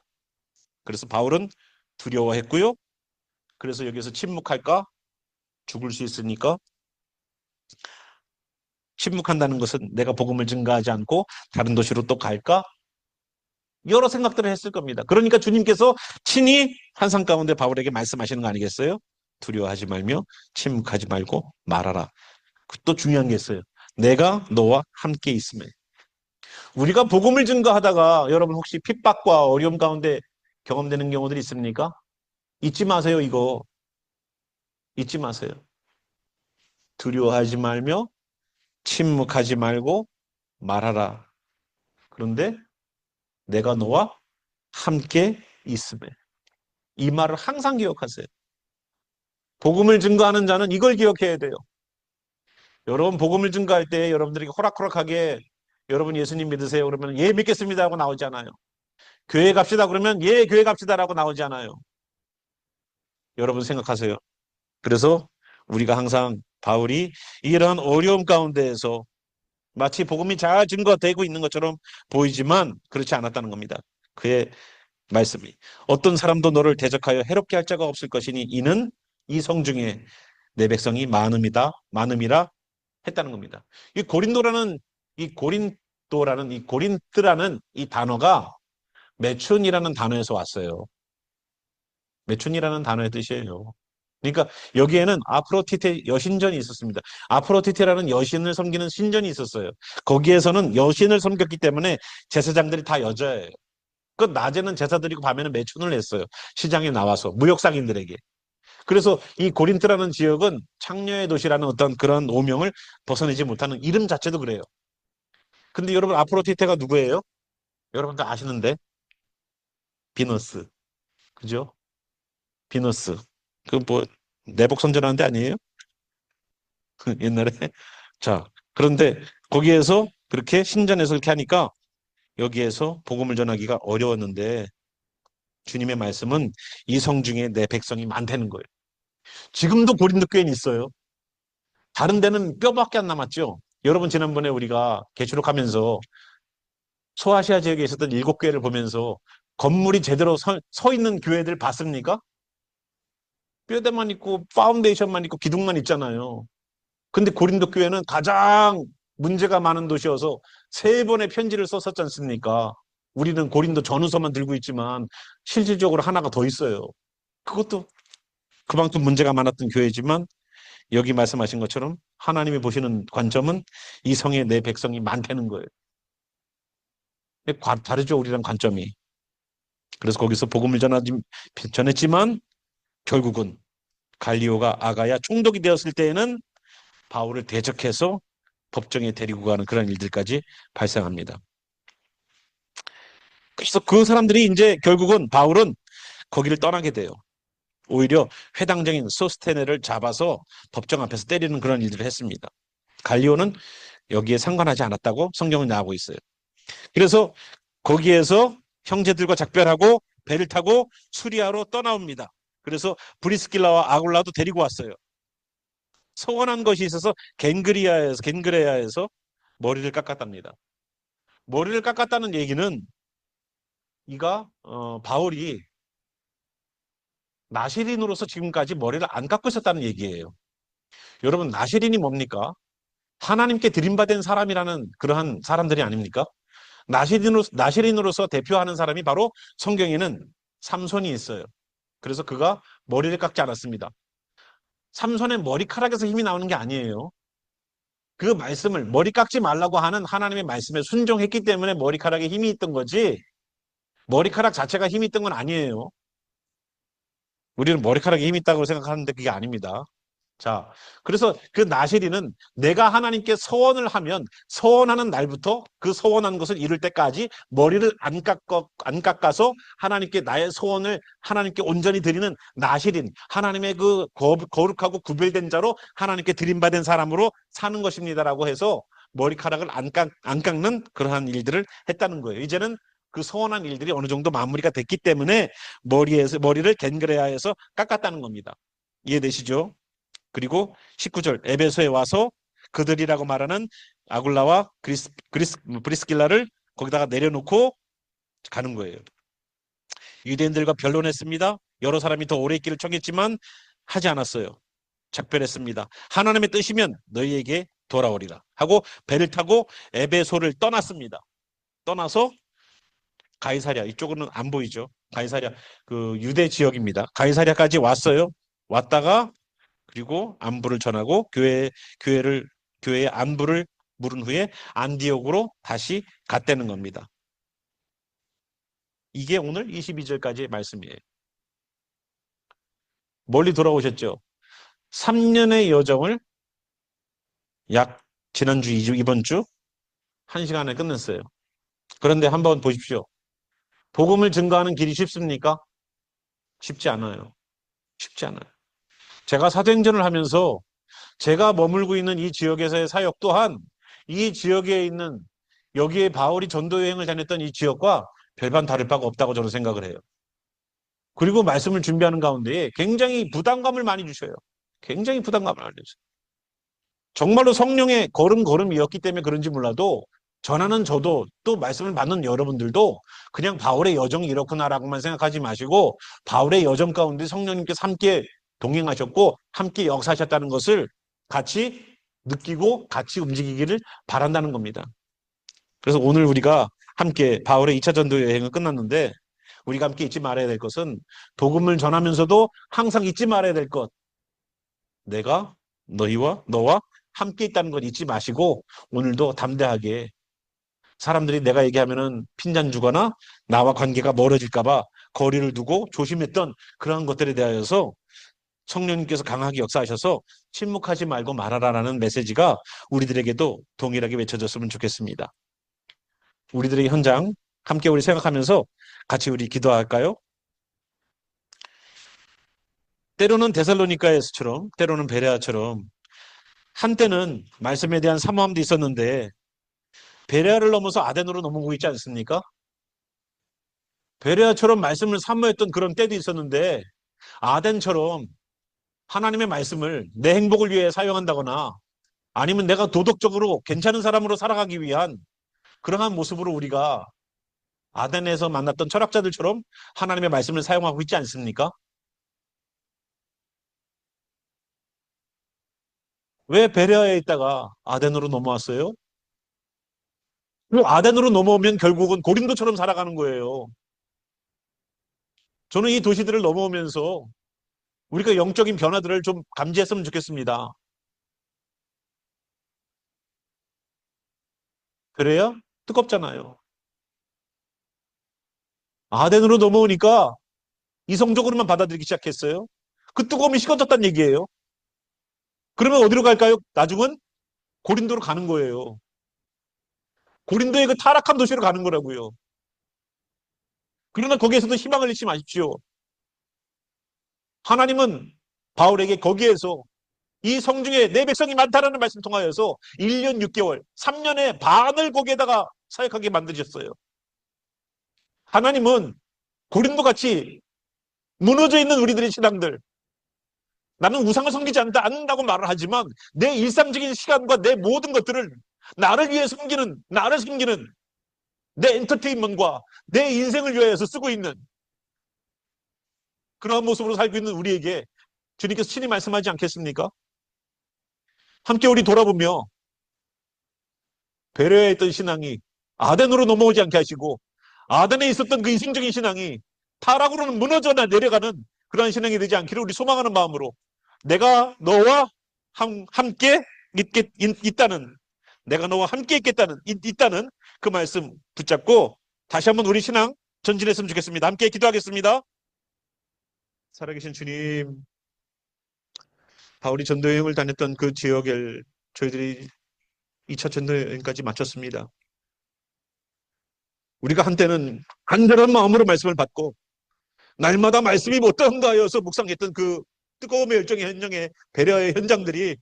그래서 바울은 두려워했고요. 그래서 여기서 침묵할까? 죽을 수 있으니까 침묵한다는 것은 내가 복음을 증가하지 않고 다른 도시로 또 갈까? 여러 생각들을 했을 겁니다. 그러니까 주님께서 친히 환상 가운데 바울에게 말씀하시는 거 아니겠어요? 두려워하지 말며 침묵하지 말고 말하라. 또 중요한 게 있어요. 내가 너와 함께 있음에. 우리가 복음을 증거하다가 여러분 혹시 핍박과 어려움 가운데 경험되는 경우들이 있습니까? 잊지 마세요, 이거. 잊지 마세요. 두려워하지 말며 침묵하지 말고 말하라. 그런데 내가 너와 함께 있음에. 이 말을 항상 기억하세요. 복음을 증거하는 자는 이걸 기억해야 돼요. 여러분 복음을 증거할 때 여러분들이 호락호락하게 여러분 예수님 믿으세요 그러면 예 믿겠습니다 하고 나오지 않아요. 교회 갑시다 그러면 예 교회 갑시다라고 나오지 않아요. 여러분 생각하세요. 그래서 우리가 항상 바울이 이러한 어려움 가운데에서 마치 복음이 잘 증거되고 있는 것처럼 보이지만 그렇지 않았다는 겁니다. 그의 말씀이 어떤 사람도 너를 대적하여 해롭게 할 자가 없을 것이니 이는 이 성중에 내 백성이 많음이라 했다는 겁니다. 이 고린트라는 이 단어가 매춘이라는 단어에서 왔어요. 매춘이라는 단어의 뜻이에요. 그러니까 여기에는 아프로디테 여신전이 있었습니다. 아프로디테라는 여신을 섬기는 신전이 있었어요. 거기에서는 여신을 섬겼기 때문에 제사장들이 다 여자예요. 그 낮에는 제사 드리고 밤에는 매춘을 했어요. 시장에 나와서 무역상인들에게. 그래서 이 고린트라는 지역은 창녀의 도시라는 어떤 그런 오명을 벗어내지 못하는 이름 자체도 그래요. 근데 여러분 아프로디테가 누구예요? 여러분들 아시는데 비너스. 그죠? 비너스. 그 뭐 내복 선전하는 데 아니에요? 옛날에. 자, 그런데 거기에서 그렇게 신전에서 그렇게 하니까 여기에서 복음을 전하기가 어려웠는데 주님의 말씀은 이 성 중에 내 백성이 많다는 거예요. 지금도 고린도 교회는 있어요. 다른 데는 뼈밖에 안 남았죠. 여러분 지난번에 우리가 개축록하면서 소아시아 지역에 있었던 7교회를 보면서 건물이 제대로 서 있는 교회들 봤습니까? 뼈대만 있고 파운데이션만 있고 기둥만 있잖아요. 근데 고린도 교회는 가장 문제가 많은 도시여서 3번의 편지를 썼었지 않습니까? 우리는 고린도 전후서만 들고 있지만 실질적으로 하나가 더 있어요. 그것도 그만큼 문제가 많았던 교회지만 여기 말씀하신 것처럼 하나님이 보시는 관점은 이 성에 내 백성이 많다는 거예요. 다르죠, 우리랑 관점이. 그래서 거기서 복음을 전했지만 결국은 갈리오가 아가야 총독이 되었을 때에는 바울을 대적해서 법정에 데리고 가는 그런 일들까지 발생합니다. 그래서 그 사람들이 이제 결국은 바울은 거기를 떠나게 돼요. 오히려 회당장인 소스테네를 잡아서 법정 앞에서 때리는 그런 일들을 했습니다. 갈리오는 여기에 상관하지 않았다고 성경은 나오고 있어요. 그래서 거기에서 형제들과 작별하고 배를 타고 수리아로 떠나옵니다. 그래서 브리스길라와 아굴라도 데리고 왔어요. 서원한 것이 있어서 겐그레아에서 머리를 깎았답니다. 머리를 깎았다는 얘기는 이가 바울이 나시린으로서 지금까지 머리를 안 깎고 있었다는 얘기예요. 여러분 나시린이 뭡니까? 하나님께 드림받은 사람이라는 그러한 사람들이 아닙니까? 나시린으로서 대표하는 사람이 바로 성경에는 삼손이 있어요. 그래서 그가 머리를 깎지 않았습니다. 삼손의 머리카락에서 힘이 나오는 게 아니에요. 그 말씀을 머리 깎지 말라고 하는 하나님의 말씀에 순종했기 때문에 머리카락에 힘이 있던 거지 머리카락 자체가 힘이 있던 건 아니에요. 우리는 머리카락에 힘이 있다고 생각하는데 그게 아닙니다. 자, 그래서 그 나시리는 내가 하나님께 서원을 하면 서원하는 날부터 그 서원한 것을 이룰 때까지 머리를 안 깎아서 하나님께 나의 서원을 하나님께 온전히 드리는 나시린, 하나님의 그 거룩하고 구별된 자로 하나님께 드림받은 사람으로 사는 것입니다라고 해서 머리카락을 안 깎는 그러한 일들을 했다는 거예요. 이제는 그 서원한 일들이 어느 정도 마무리가 됐기 때문에 머리를 겐그레아에서 깎았다는 겁니다. 이해되시죠? 그리고 19절 에베소에 와서 그들이라고 말하는 아굴라와 브리스길라를 거기다가 내려놓고 가는 거예요. 유대인들과 변론했습니다. 여러 사람이 더 오래 있기를 청했지만 하지 않았어요. 작별했습니다. 하나님의 뜻이면 너희에게 돌아오리라 하고 배를 타고 에베소를 떠났습니다. 떠나서 가이사랴, 이쪽은 안 보이죠. 가이사랴 그 유대 지역입니다. 가이사랴까지 왔어요. 왔다가 그리고 안부를 전하고 교회의 안부를 물은 후에 안디옥으로 다시 갔다는 겁니다. 이게 오늘 22절까지의 말씀이에요. 멀리 돌아오셨죠? 3년의 여정을 지난주, 이번 주 1시간에 끝냈어요. 그런데 한번 보십시오. 복음을 증거하는 길이 쉽습니까? 쉽지 않아요. 쉽지 않아요. 제가 사도행전을 하면서 제가 머물고 있는 이 지역에서의 사역 또한 이 지역에 있는 여기에 바울이 전도 여행을 다녔던 이 지역과 별반 다를 바가 없다고 저는 생각을 해요. 그리고 말씀을 준비하는 가운데 굉장히 부담감을 많이 주셔요. 굉장히 부담감을 많이 주셔요. 정말로 성령의 걸음걸음이었기 때문에 그런지 몰라도 전하는 저도 또 말씀을 받는 여러분들도 그냥 바울의 여정이 이렇구나라고만 생각하지 마시고 바울의 여정 가운데 성령님께서 함께 동행하셨고 함께 역사하셨다는 것을 같이 느끼고 같이 움직이기를 바란다는 겁니다. 그래서 오늘 우리가 함께 바울의 2차 전도 여행은 끝났는데 우리가 함께 잊지 말아야 될 것은 복음을 전하면서도 항상 잊지 말아야 될 것. 내가 너와 함께 있다는 것 잊지 마시고 오늘도 담대하게 사람들이 내가 얘기하면은 핀잔 주거나 나와 관계가 멀어질까봐 거리를 두고 조심했던 그러한 것들에 대하여서 성령님께서 강하게 역사하셔서 침묵하지 말고 말하라라는 메시지가 우리들에게도 동일하게 외쳐졌으면 좋겠습니다. 우리들의 현장 함께 우리 생각하면서 같이 우리 기도할까요? 때로는 데살로니가에서처럼 때로는 베레아처럼 한때는 말씀에 대한 사모함도 있었는데 베레아를 넘어서 아덴으로 넘어오고 있지 않습니까? 베레아처럼 말씀을 사모했던 그런 때도 있었는데 아덴처럼 하나님의 말씀을 내 행복을 위해 사용한다거나 아니면 내가 도덕적으로 괜찮은 사람으로 살아가기 위한 그러한 모습으로 우리가 아덴에서 만났던 철학자들처럼 하나님의 말씀을 사용하고 있지 않습니까? 왜 베레아에 있다가 아덴으로 넘어왔어요? 아덴으로 넘어오면 결국은 고린도처럼 살아가는 거예요. 저는 이 도시들을 넘어오면서 우리가 영적인 변화들을 좀 감지했으면 좋겠습니다. 그래야 뜨겁잖아요. 아덴으로 넘어오니까 이성적으로만 받아들이기 시작했어요. 그 뜨거움이 식어졌다는 얘기예요. 그러면 어디로 갈까요? 나중은 고린도로 가는 거예요. 고린도의 그 타락한 도시로 가는 거라고요. 그러나 거기에서도 희망을 잃지 마십시오. 하나님은 바울에게 거기에서 이 성중에 내 백성이 많다라는 말씀 통하여서 1년 6개월, 3년의 반을 거기에다가 사역하게 만드셨어요. 하나님은 고린도 같이 무너져 있는 우리들의 신앙들, 나는 우상을 섬기지 않는다고 말을 하지만 내 일상적인 시간과 내 모든 것들을 나를 위해 나를 섬기는 내 엔터테인먼트와 내 인생을 위해서 쓰고 있는 그러한 모습으로 살고 있는 우리에게 주님께서 친히 말씀하지 않겠습니까? 함께 우리 돌아보며 베레아에 있던 신앙이 아덴으로 넘어오지 않게 하시고, 아덴에 있었던 그 이승적인 신앙이 타락으로는 무너져 내려가는 그러한 신앙이 되지 않기를 우리 소망하는 마음으로, 내가 너와 함께 있다는, 내가 너와 함께 있다는 그 말씀 붙잡고 다시 한번 우리 신앙 전진했으면 좋겠습니다. 함께 기도하겠습니다. 살아계신 주님, 바울이 전도여행을 다녔던 그 지역을 저희들이 2차 전도여행까지 마쳤습니다. 우리가 한때는 간절한 마음으로 말씀을 받고 날마다 말씀이 어떤가 하여서 묵상했던 그 뜨거움의 열정의 현장의 배려의 현장들이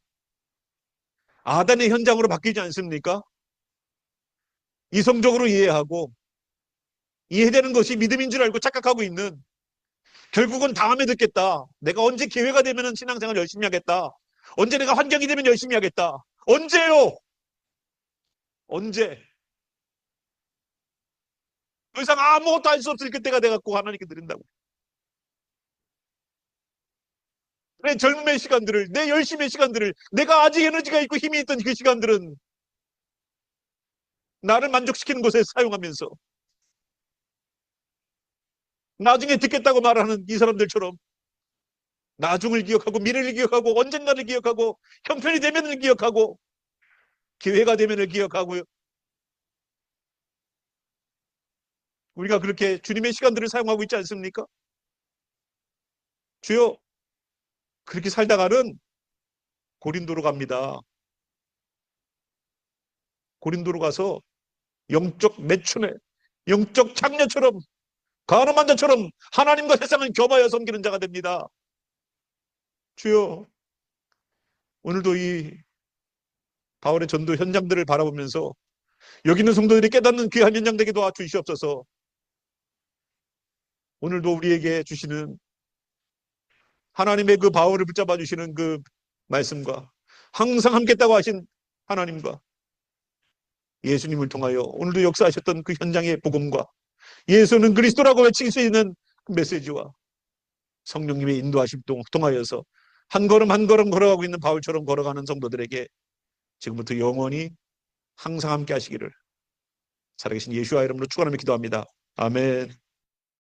아단의 현장으로 바뀌지 않습니까? 이성적으로 이해하고 이해되는 것이 믿음인 줄 알고 착각하고 있는, 결국은 다음에 듣겠다, 내가 언제 기회가 되면 신앙생활 열심히 하겠다, 언제 내가 환경이 되면 열심히 하겠다, 언제요? 언제? 더 이상 아무것도 할 수 없을 그때가 돼갖고 하나님께 드린다고. 내 젊음의 시간들을, 내 열심의 시간들을, 내가 아직 에너지가 있고 힘이 있던 그 시간들은 나를 만족시키는 곳에 사용하면서 나중에 듣겠다고 말하는 이 사람들처럼 나중을 기억하고 미래를 기억하고 언젠가를 기억하고 형편이 되면을 기억하고 기회가 되면을 기억하고요. 우리가 그렇게 주님의 시간들을 사용하고 있지 않습니까? 주여, 그렇게 살다가는 고린도로 갑니다. 고린도로 가서 영적 매춘에, 영적 장녀처럼, 가늠한 자처럼 하나님과 세상을 겸하여 섬기는 자가 됩니다. 주여, 오늘도 이 바울의 전도 현장들을 바라보면서 여기 있는 성도들이 깨닫는 귀한 현장 되게 도와주시옵소서. 오늘도 우리에게 주시는 하나님의 그 바울을 붙잡아 주시는 그 말씀과 항상 함께 있다고 하신 하나님과 예수님을 통하여 오늘도 역사하셨던 그 현장의 복음과 예수는 그리스도라고 외칠 수 있는 그 메시지와 성령님의 인도하심 통하여서 한 걸음 한 걸음 걸어가고 있는 바울처럼 걸어가는 성도들에게 지금부터 영원히 항상 함께 하시기를 살아계신 예수와 이름으로 축원하며 기도합니다. 아멘.